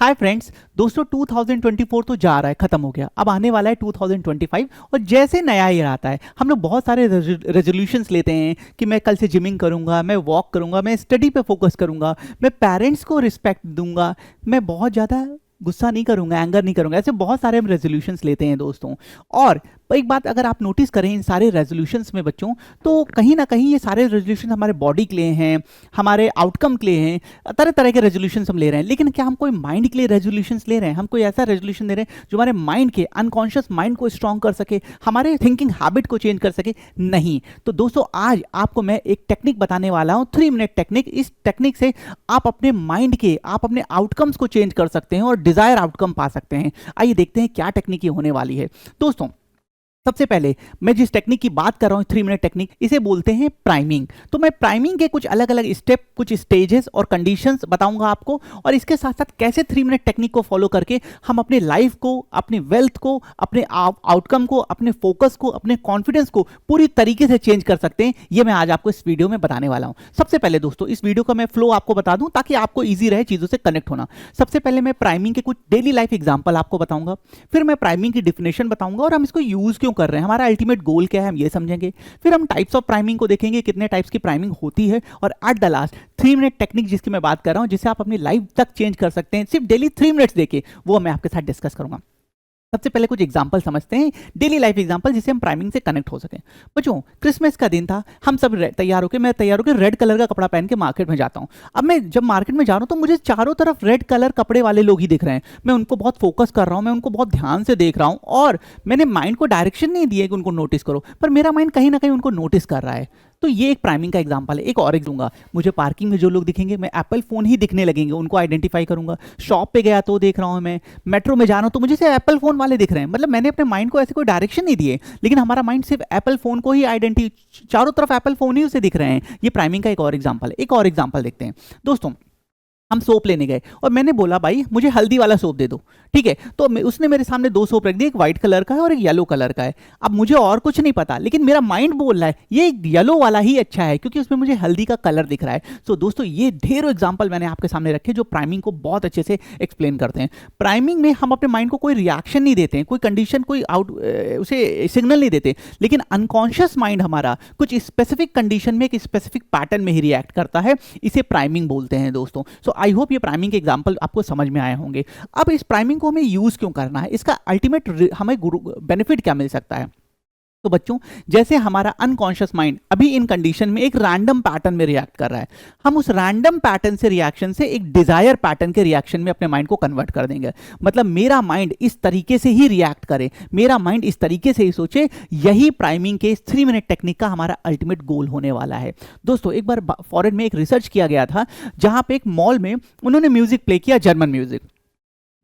Hi friends, दोस्तों 2024 तो जा रहा है, खत्म हो गया। अब आने वाला है 2025 और जैसे नया ईयर आता है हम लोग बहुत सारे रेजोल्यूशंस लेते हैं कि मैं कल से जिमिंग करूंगा, मैं वॉक करूंगा, मैं स्टडी पे फोकस करूंगा, मैं पेरेंट्स को रिस्पेक्ट दूंगा, मैं बहुत ज़्यादा गुस्सा नहीं करूंगा, एंगर नहीं करूंगा। ऐसे बहुत सारे हम रेजोल्यूशंस लेते हैं दोस्तों। और एक बात अगर आप नोटिस करें इन सारे रेजोल्यूशंस में बच्चों, तो कहीं ना कहीं ये सारे रेजोल्यूशन हमारे बॉडी के लिए हैं, हमारे आउटकम के लिए हैं। तरह तरह के रेजोल्यूशंस हम ले रहे हैं, लेकिन क्या हम कोई माइंड के लिए रेजोल्यूशंस ले रहे हैं? हम कोई ऐसा रेजोल्यूशन ले रहे हैं जो हमारे माइंड के अनकॉन्शियस माइंड को स्ट्रॉन्ग कर सके, हमारे थिंकिंग हैबिट को चेंज कर सके? नहीं। तो दोस्तों आज आपको मैं एक टेक्निक बताने वाला हूं, 3 मिनट टेक्निक। इस टेक्निक से आप अपने माइंड के, आप अपने आउटकम्स को चेंज कर सकते हैं और डिजायर आउटकम पा सकते हैं। आइए देखते हैं क्या टेक्निक ये होने वाली है दोस्तों। सबसे पहले मैं जिस टेक्निक की बात कर रहा हूं, 3 मिनट टेक्निक, इसे बोलते हैं प्राइमिंग। तो मैं प्राइमिंग के कुछ अलग अलग स्टेप, कुछ स्टेजेस और कंडीशंस बताऊंगा आपको, और इसके साथ साथ कैसे 3 मिनट टेक्निक को फॉलो करके हम अपने लाइफ को, अपनी वेल्थ को, अपने आउटकम को, अपने फोकस को, अपने कॉन्फिडेंस को पूरी तरीके से चेंज कर सकते हैं। ये मैं आज आपको इस वीडियो में बताने वाला हूं। सबसे पहले दोस्तों इस वीडियो का मैं फ्लो आपको बता दूं ताकि आपको ईजी रहे चीजों से कनेक्ट होना। सबसे पहले मैं प्राइमिंग के कुछ डेली लाइफ एग्जाम्पल आपको बताऊंगा, फिर मैं प्राइमिंग की डिफिनेशन बताऊंगा और हम इसको यूज क्यों कर रहे हैं, हमारा अल्टीमेट गोल क्या है, हम ये समझेंगे। फिर हम टाइप्स ऑफ प्राइमिंग को देखेंगे, कितने टाइप्स की प्राइमिंग होती है, और at the last 3 minute technique जिसकी मैं बात कर रहा हूं, जिसे आप अपनी लाइफ तक चेंज कर सकते हैं सिर्फ डेली 3 मिनट्स देके, वो मैं आपके साथ डिस्कस करूंगा। सबसे पहले कुछ एग्जांपल समझते हैं, डेली लाइफ एग्जांपल, जिससे हम प्राइमिंग से कनेक्ट हो सके। बच्चों क्रिसमस का दिन था, हम सब तैयार होकर, मैं तैयार होकर रेड कलर का कपड़ा पहन के मार्केट में जाता हूं। अब मैं जब मार्केट में जा रहा हूं तो मुझे चारों तरफ रेड कलर कपड़े वाले लोग ही दिख रहे हैं। मैं उनको बहुत फोकस कर रहा हूं, मैं उनको बहुत ध्यान से देख रहा हूं, और मैंने माइंड को डायरेक्शन नहीं दिया कि उनको नोटिस करो, पर मेरा माइंड कहीं ना कहीं उनको नोटिस कर रहा है। तो ये एक प्राइमिंग का एग्जांपल है। एक और एक दूंगा, मुझे पार्किंग में जो लोग दिखेंगे, मैं एप्पल फोन ही दिखने लगेंगे, उनको आइडेंटिफाई करूंगा। शॉप पे गया तो देख रहा हूं, मैं मेट्रो में जा रहा हूं तो मुझे सिर्फ एप्पल फोन वाले दिख रहे हैं। मतलब मैंने अपने माइंड को ऐसे कोई डायरेक्शन नहीं दिए, लेकिन हमारा माइंड सिर्फ एप्पल फोन को ही चारों तरफ एप्पल फोन ही उसे दिख रहे हैं। ये प्राइमिंग का एक और एग्जाम्पल है। एक और एग्जाम्पल देखते हैं दोस्तों। हम सोप लेने गए और मैंने बोला भाई मुझे हल्दी वाला सोप दे दो, ठीक है। तो उसने मेरे सामने 2 सोप रख दिए, एक व्हाइट कलर का है और एक येलो कलर का है। अब मुझे और कुछ नहीं पता, लेकिन मेरा माइंड बोल रहा है ये येलो वाला ही अच्छा है क्योंकि उसमें मुझे हल्दी का कलर दिख रहा है। सो दोस्तों ये ढेरों एग्जाम्पल मैंने आपके सामने रखे जो प्राइमिंग को बहुत अच्छे से एक्सप्लेन करते हैं। प्राइमिंग में हम अपने माइंड को कोई रिएक्शन नहीं देते हैं, कोई कंडीशन, कोई उसे सिग्नल नहीं देते, लेकिन अनकॉन्शियस माइंड हमारा कुछ स्पेसिफिक कंडीशन में, एक स्पेसिफिक पैटर्न में ही रिएक्ट करता है। इसे प्राइमिंग बोलते हैं दोस्तों। सो आई होप ये प्राइमिंग के एग्जांपल आपको समझ में आए होंगे। अब इस प्राइमिंग को हमें यूज क्यों करना है, इसका अल्टीमेट हमें बेनिफिट क्या मिल सकता है? तो बच्चों जैसे हमारा अनकॉन्शियस माइंड अभी इन कंडीशन में एक रैंडम पैटर्न में रिएक्ट कर रहा है, हम उस रैंडम पैटर्न से रिएक्शन से एक डिजायर पैटर्न के रिएक्शन में अपने माइंड को कन्वर्ट कर देंगे। मतलब मेरा माइंड इस तरीके से ही रिएक्ट करे, मेरा माइंड इस तरीके से ही सोचे। यही प्राइमिंग के इस 3 मिनट टेक्निक का हमारा अल्टीमेट गोल होने वाला है दोस्तों। एक बार फॉरेन में एक रिसर्च किया गया था, जहां पे एक मॉल में उन्होंने म्यूजिक प्ले किया, जर्मन म्यूजिक।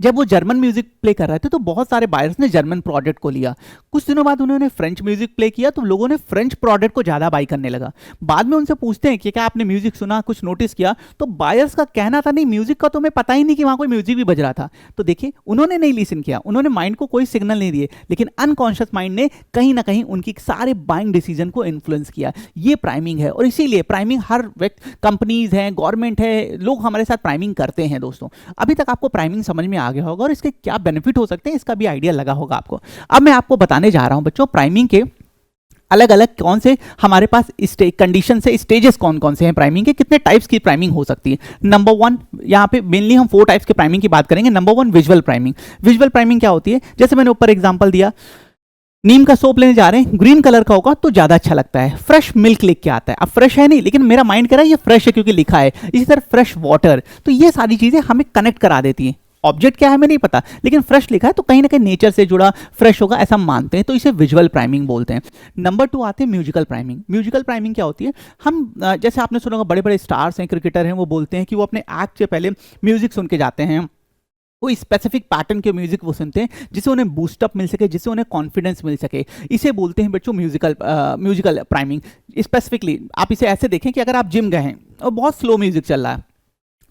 जब वो जर्मन म्यूजिक प्ले कर रहे थे तो बहुत सारे बायर्स ने जर्मन प्रोडक्ट को लिया। कुछ दिनों बाद उन्होंने फ्रेंच म्यूजिक प्ले किया तो लोगों ने फ्रेंच प्रोडक्ट को ज़्यादा बाई करने लगा। बाद में उनसे पूछते हैं कि क्या आपने म्यूजिक सुना, कुछ नोटिस किया? तो बायर्स का कहना था नहीं, म्यूजिक का तो हमें पता ही नहीं कि वहाँ कोई म्यूजिक भी बज रहा था। तो देखिए उन्होंने नहीं लिसन किया, उन्होंने माइंड को कोई सिग्नल नहीं दिए, लेकिन अनकॉन्शियस माइंड ने कहीं ना कहीं उनकी सारे बाइंग डिसीजन को इन्फ्लुएंस किया। ये प्राइमिंग है, और इसीलिए प्राइमिंग हर व्यक्ति, कंपनीज हैं, गवर्नमेंट है, लोग हमारे साथ प्राइमिंग करते हैं दोस्तों। अभी तक आपको प्राइमिंग समझ में आ गया होगा और इसके क्या बेनिफिट हो सकते हैं इसका भी आइडिया लगा होगा आपको। अब मैं आपको बताने जा रहा हूं बच्चों प्राइमिंग के अलग अलग कौन से हमारे पास कंडीशन से स्टेजेस कौन कौन से हैं प्राइमिंग के, कितने टाइप्स की प्राइमिंग हो सकती है। नंबर 1, यहाँ पे मेनली हम 4 टाइप्स के प्राइमिंग की बात करेंगे। Number 1 visual priming. Visual priming क्या होती है? जैसे मैंने ऊपर एग्जांपल दिया, नीम का सोप लेने जा रहे हैं, ग्रीन कलर का होगा तो ज्यादा अच्छा लगता है। फ्रेश मिल्क लिख के आता है, अब फ्रेश है नहीं, लेकिन मेरा माइंड कह रहा है ये फ्रेश है क्योंकि लिखा है। इसी तरह फ्रेश वाटर, तो ये सारी चीजें हमें कनेक्ट करा देती हैं। ऑब्जेक्ट क्या है हमें नहीं पता, लेकिन फ्रेश लिखा है तो कहीं ना कहीं नेचर से जुड़ा फ्रेश होगा ऐसा मानते हैं, तो इसे विजुअल प्राइमिंग बोलते हैं। नंबर 2 आते हैं म्यूजिकल प्राइमिंग। म्यूजिकल प्राइमिंग क्या होती है? हम जैसे आपने सुना होगा, बड़े बड़े स्टार्स हैं, क्रिकेटर हैं, वो बोलते हैं कि वो अपने एक्ट से पहले म्यूजिक सुन के जाते हैं, कोई स्पेसिफिक पैटर्न के म्यूजिक वो सुनते हैं जिससे उन्हें बूस्टअप मिल सके, जिससे उन्हें कॉन्फिडेंस मिल सके। इसे बोलते हैं बच्चों म्यूजिकल प्राइमिंग। स्पेसिफिकली आप इसे ऐसे देखें कि अगर आप जिम गए हैं और बहुत स्लो म्यूजिक चल रहा है,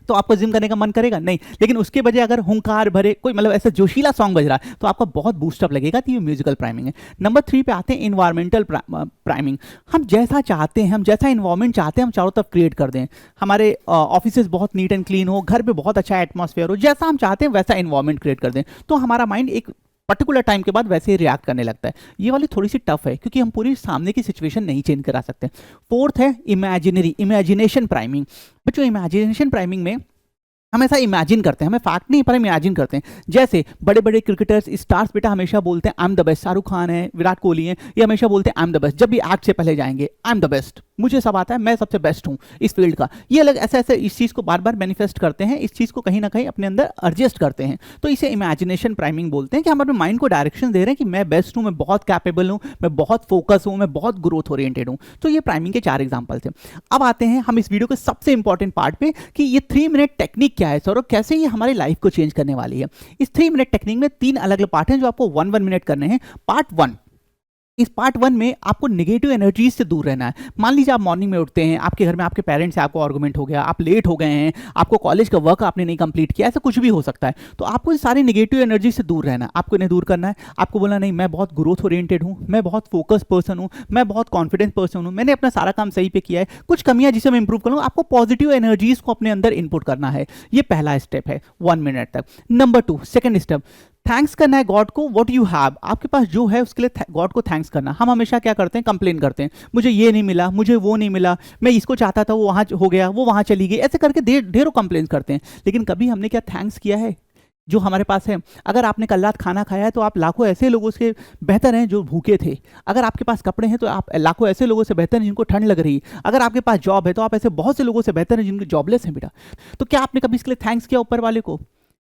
तो आपको जिम करने का मन करेगा नहीं, लेकिन उसके बजाय अगर हुंकार भरे कोई मतलब ऐसा जोशीला सॉन्ग बज रहा है तो आपका बहुत बूस्टअप लगेगा। तो ये म्यूजिकल प्राइमिंग है। नंबर 3 पे आते हैं इन्वायरमेंटल प्राइमिंग। हम जैसा चाहते हैं, हम जैसा इन्वायरमेंट चाहते हैं, हम चारों तरफ क्रिएट कर दें। हमारे ऑफिसेज बहुत नीट एंड क्लीन हो, घर पे बहुत अच्छा एटमॉस्फेयर हो, जैसा हम चाहते हैं वैसा इन्वायरमेंट क्रिएट कर दें, तो हमारा माइंड एक पर्टिकुलर टाइम के बाद वैसे ही रिएक्ट करने लगता है। ये वाली थोड़ी सी टफ है क्योंकि हम पूरी सामने की सिचुएशन नहीं चेंज करा सकते। फोर्थ है इमेजिनेशन प्राइमिंग। बच्चों, इमेजिनेशन प्राइमिंग में हम ऐसा इमेजिन करते हैं, हमें फैक्ट नहीं पर इमेजिन करते हैं। जैसे बड़े बड़े क्रिकेटर्स स्टार्स बेटा हमेशा बोलते हैं I am the best. Shahrukh Khan है, विराट कोहली है, ये हमेशा बोलते हैं आई एम द बेस्ट। जब भी एक्ट से पहले जाएंगे आई एम द बेस्ट, मुझे सब आता है, मैं सबसे बेस्ट हूँ इस फील्ड का। ये अलग ऐसे ऐसे इस चीज़ को बार बार मैनिफेस्ट करते हैं, इस चीज़ को कहीं ना कहीं अपने अंदर एडजस्ट करते हैं। तो इसे इमेजिनेशन प्राइमिंग बोलते हैं कि हम अपने माइंड को डायरेक्शन दे रहे हैं कि मैं बेस्ट हूँ, मैं बहुत कैपेबल हूँ, मैं बहुत फोकस हूँ, मैं बहुत ग्रोथ ओरिएंटेड हूँ। तो ये प्राइमिंग के 4 एग्जाम्पल थे। अब आते हैं हम इस वीडियो के सबसे इंपॉर्टेंट पार्ट पे कि ये 3 मिनट टेक्निक क्या है सर और कैसे ये हमारी लाइफ को चेंज करने वाली है। इस 3 मिनट टेक्निक में 3 अलग अलग पार्ट हैं जो आपको 1 मिनट करने हैं। पार्ट 1, इस पार्ट 1 में आपको नेगेटिव एनर्जीज से दूर रहना है। मान लीजिए आप मॉर्निंग में उठते हैं, आपके घर में आपके पेरेंट्स से आपको आर्गुमेंट हो गया, आप लेट हो गए हैं, आपको कॉलेज का वर्क आपने नहीं कंप्लीट किया, ऐसा कुछ भी हो सकता है। तो आपको इस सारी नेगेटिव एनर्जी से दूर रहना है। आपको इन्हें दूर करना है। आपको बोलना नहीं, मैं बहुत ग्रोथ ओरिएंटेड हूँ, मैं बहुत फोकस पर्सन हूँ, मैं बहुत कॉन्फिडेंट पर्सन हूँ, मैंने अपना सारा काम सही पे किया है, कुछ कमियां जिसे मैं इंप्रूव करूँ। आपको पॉजिटिव एनर्जीज को अपने अंदर इनपुट करना है। ये पहला स्टेप है 1 मिनट तक। नंबर 2, सेकेंड स्टेप, थैंक्स करना है गॉड को। व्हाट यू हैव, आपके पास जो है उसके लिए गॉड को थैंक्स करना। हम हमेशा क्या करते हैं, कंप्लेन करते हैं, मुझे ये नहीं मिला, मुझे वो नहीं मिला, मैं इसको चाहता था वो वहाँ हो गया, वो वहाँ चली गई, ऐसे करके ढेरों कंप्लेन करते हैं। लेकिन कभी हमने क्या थैंक्स किया है जो हमारे पास है? अगर आपने कल रात खाना खाया है तो आप लाखों ऐसे लोगों से बेहतर हैं जो भूखे थे। अगर आपके पास कपड़े हैं तो आप लाखों ऐसे लोगों से बेहतर हैं जिनको ठंड लग रही है। अगर आपके पास जॉब है तो आप ऐसे बहुत से लोगों से बेहतर हैं जिनके जॉबलेस हैं बेटा। तो क्या आपने कभी इसके लिए थैंक्स किया ऊपर वाले को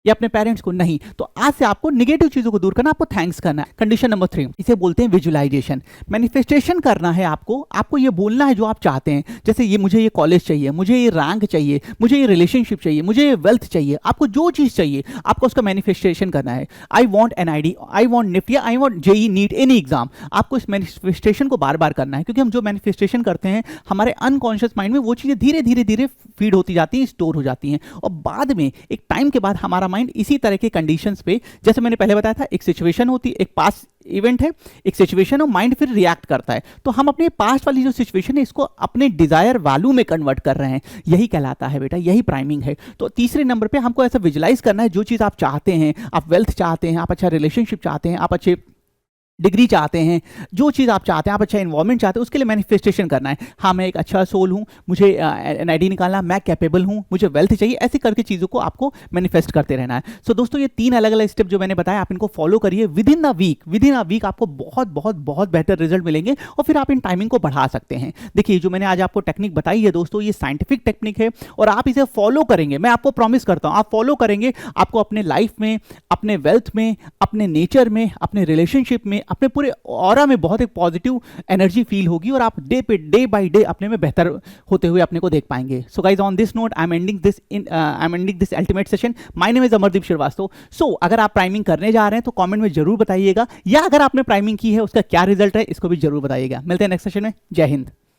या अपने पेरेंट्स को? नहीं। तो आज से आपको नेगेटिव चीजों को दूर करना, आपको थैंक्स करना है। कंडीशन नंबर 3, इसे बोलते हैं विजुअलाइजेशन। मैनिफेस्टेशन करना है आपको ये बोलना है जो आप चाहते हैं। जैसे ये मुझे ये कॉलेज चाहिए, मुझे ये रैंक चाहिए, मुझे ये रिलेशनशिप चाहिए, मुझे ये वेल्थ चाहिए। आपको जो चीज चाहिए आपको उसका मैनिफेस्टेशन करना है। I want NID, I want NIFT, I want JEE NEET, any exam. आपको इस मैनिफेस्टेशन को बार बार करना है क्योंकि हम जो मैनिफेस्टेशन करते हैं हमारे अनकॉन्शियस माइंड में वो चीजें धीरे धीरे धीरे फीड होती जाती हैं, स्टोर हो जाती हैं और बाद में एक टाइम के बाद हमारा माइंड इसी तरह के कंडीशंस पे, जैसे मैंने पहले बताया था, एक सिचुएशन होती है, एक पास्ट इवेंट है, एक सिचुएशन और माइंड फिर रिएक्ट करता है। तो हम अपने पास्ट वाली जो सिचुएशन है इसको अपने डिजायर वैल्यू में कन्वर्ट कर रहे हैं। यही कहलाता है बेटा, यही प्राइमिंग है। तो तीसरे नंबर पे हमको ऐसा विजुलाइज करना है जो चीज आप चाहते हैं। आप वेल्थ चाहते हैं, आप अच्छा रिलेशनशिप चाहते हैं, आप अच्छे डिग्री चाहते हैं, जो चीज़ आप चाहते हैं, आप अच्छा इन्वायरमेंट चाहते हैं, उसके लिए मैनिफेस्टेशन करना है। हाँ, मैं एक अच्छा सोल हूँ, मुझे NID निकालना, मैं कैपेबल हूँ, मुझे वेल्थ चाहिए, ऐसे करके चीज़ों को आपको मैनिफेस्ट करते रहना है। सो दोस्तों, ये 3 अलग अलग स्टेप जो मैंने बताया आप इनको फॉलो करिए। विद इन अ वीक आपको बहुत बहुत बहुत बेहतर रिजल्ट मिलेंगे और फिर आप इन टाइमिंग को बढ़ा सकते हैं। देखिए, जो मैंने आज आपको टेक्निक बताई है दोस्तों, ये साइंटिफिक टेक्निक है और आप इसे फॉलो करेंगे, मैं आपको प्रॉमिस करता हूँ, आप फॉलो करेंगे, आपको अपने लाइफ में, अपने वेल्थ में, अपने नेचर में, अपने रिलेशनशिप में, अपने पूरे ऑरा में बहुत एक पॉजिटिव एनर्जी फील होगी और आप डे बाय डे अपने में बेहतर होते हुए अपने को देख पाएंगे। So guys, on this note I am ending this ultimate session. My name is Amardeep Shrivastava. So अगर आप प्राइमिंग करने जा रहे हैं तो कमेंट में जरूर बताइएगा, या अगर आपने प्राइमिंग की है उसका क्या रिजल्ट है इसको भी जरूर बताइएगा। मिलते हैं नेक्स्ट सेशन में। जय हिंद।